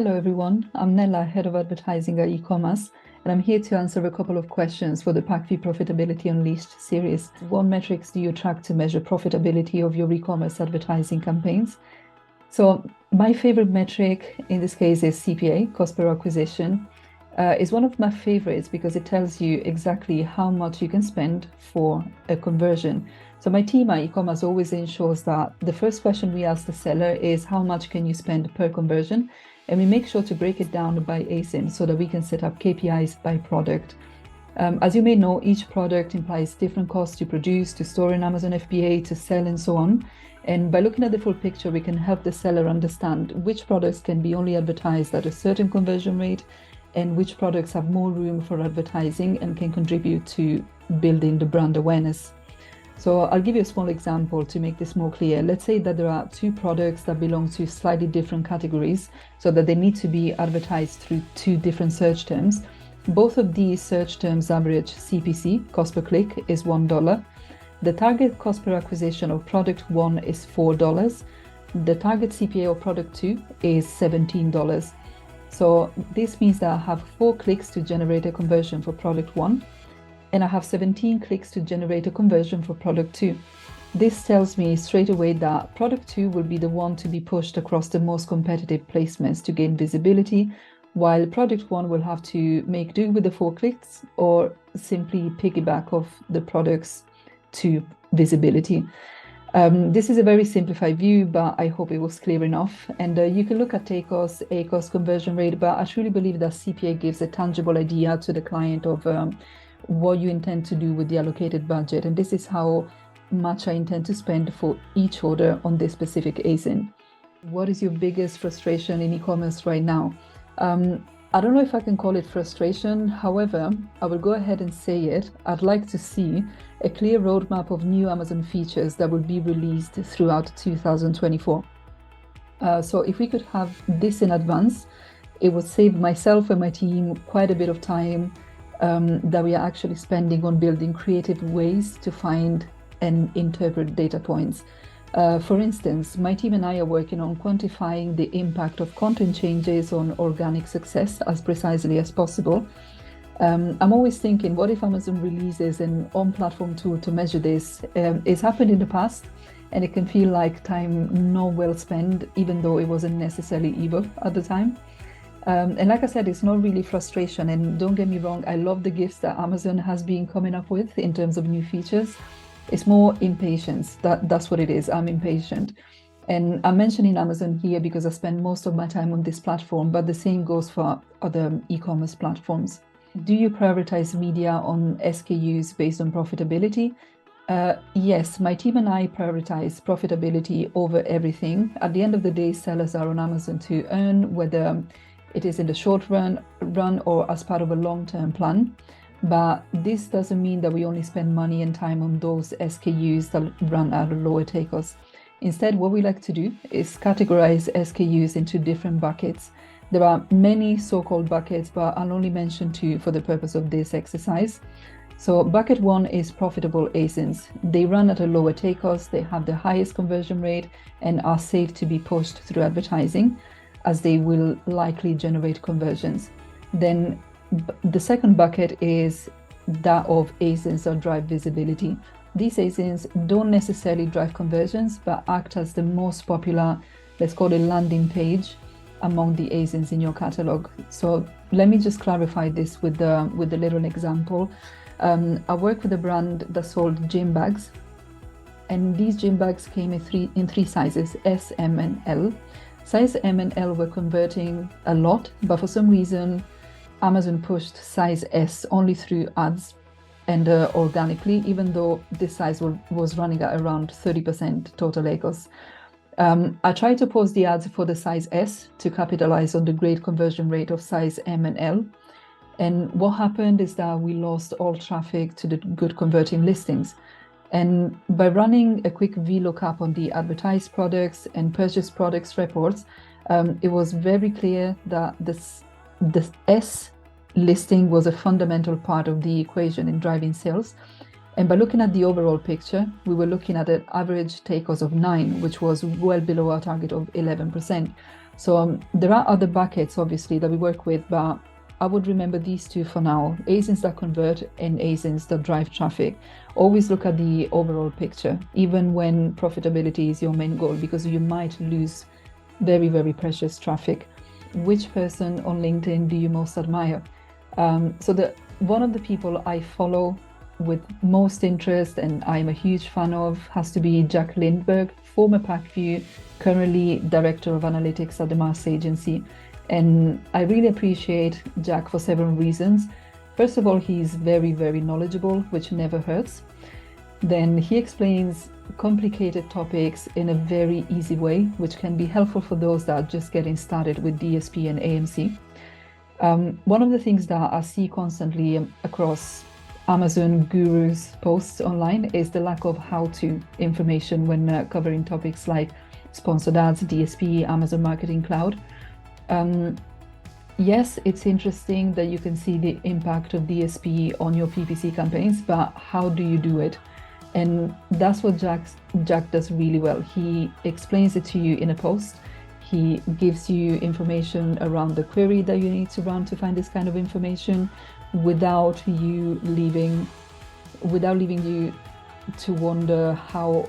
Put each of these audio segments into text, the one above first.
Hello everyone, I'm Nella, Head of Advertising at e-Comas, and I'm here to answer a couple of questions for the Pacvue Profitability Unleashed series. What metrics do you track to measure profitability of your e-commerce advertising campaigns? So my favorite metric in this case is CPA, cost per acquisition. It's one of my favorites because it tells you exactly how much you can spend for a conversion. So my team at e-Commerce always ensures that the first question we ask the seller is how much can you spend per conversion? And we make sure to break it down by ASIN so that we can set up KPIs by product. As you may know, each product implies different costs to produce, to store in Amazon FBA, to sell, and so on. And by looking at the full picture, we can help the seller understand which products can be only advertised at a certain conversion rate and which products have more room for advertising and can contribute to building the brand awareness. So I'll give you a small example to make this more clear. Let's say that there are two products that belong to slightly different categories so that they need to be advertised through two different search terms. Both of these search terms average CPC, cost per click, is $1. The target cost per acquisition of product 1 is $4. The target CPA of product 2 is $17. So this means that I have 4 clicks to generate a conversion for product 1, and I have 17 clicks to generate a conversion for product 2. This tells me straight away that product 2 will be the one to be pushed across the most competitive placements to gain visibility, while product 1 will have to make do with the 4 clicks or simply piggyback off the products to visibility. This is a very simplified view, but I hope it was clear enough. And you can look at ACOS, ACOS conversion rate, but I truly believe that CPA gives a tangible idea to the client of what you intend to do with the allocated budget. And this is how much I intend to spend for each order on this specific ASIN. What is your biggest frustration in e-commerce right now? I don't know if I can call it frustration. However, I will go ahead and say it. I'd like to see a clear roadmap of new Amazon features that will be released throughout 2024. So if we could have this in advance, it would save myself and my team quite a bit of time that we are actually spending on building creative ways to find and interpret data points. For instance, my team and I are working on quantifying the impact of content changes on organic success as precisely as possible. I'm always thinking, what if Amazon releases an on-platform tool to measure this? It's happened in the past, and it can feel like time not well spent, even though it wasn't necessarily evil at the time. And like I said, it's not really frustration. And don't get me wrong, I love the gifts that Amazon has been coming up with in terms of new features. It's more impatience. That's what it is. I'm impatient. And I'm mentioning Amazon here because I spend most of my time on this platform, but the same goes for other e-commerce platforms. Do you prioritize media on SKUs based on profitability? Yes, my team and I prioritize profitability over everything. At the end of the day, sellers are on Amazon to earn, whether it is in the short run or as part of a long-term plan. But this doesn't mean that we only spend money and time on those SKUs that run at a lower take cost. Instead, what we like to do is categorize SKUs into different buckets. There are many so-called buckets, but I'll only mention 2 for the purpose of this exercise. So bucket 1 is profitable ASINs. They run at a lower take cost, they have the highest conversion rate, and are safe to be pushed through advertising, as they will likely generate conversions. Then the second bucket is that of ASINs that drive visibility. These ASINs don't necessarily drive conversions, but act as the most popular, let's call it landing page, among the ASINs in your catalog. So let me just clarify this with the little example. I work with a brand that sold gym bags, and these gym bags came in three sizes, S, M, and L. Size M and L were converting a lot, but for some reason, Amazon pushed size S only through ads and organically, even though this size was running at around 30% total ACOS. I tried to post the ads for the size S to capitalize on the great conversion rate of size M and L. And what happened is that we lost all traffic to the good converting listings. And by running a quick VLOOKUP on the advertise products and purchase products reports, it was very clear that the S listing was a fundamental part of the equation in driving sales. And by looking at the overall picture, we were looking at an average take cost of 9, which was well below our target of 11%. So there are other buckets, obviously, that we work with, but I would remember these two for now: ASINs that convert and ASINs that drive traffic. Always look at the overall picture, even when profitability is your main goal, because you might lose very, very precious traffic. Which person on LinkedIn do you most admire? One of the people I follow with most interest and I'm a huge fan of has to be Jack Lindberg, former Pacvue, currently Director of Analytics at the Mars Agency. And I really appreciate Jack for several reasons. First of all, he's very, very knowledgeable, which never hurts. Then he explains complicated topics in a very easy way, which can be helpful for those that are just getting started with DSP and AMC. One of the things that I see constantly across Amazon gurus' posts online is the lack of how-to information when covering topics like sponsored ads, DSP, Amazon Marketing Cloud. Yes, it's interesting that you can see the impact of DSP on your PPC campaigns, but how do you do it? And that's what Jack does really well. He explains it to you in a post. He gives you information around the query that you need to run to find this kind of information without leaving you to wonder how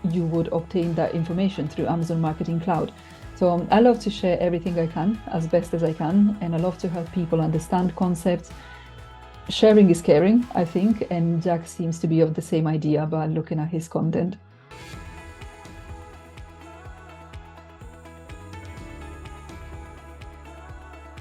you would obtain that information through Amazon Marketing Cloud. So I love to share everything I can as best as I can, and I love to help people understand concepts. Sharing is caring, I think, and Jack seems to be of the same idea by looking at his content.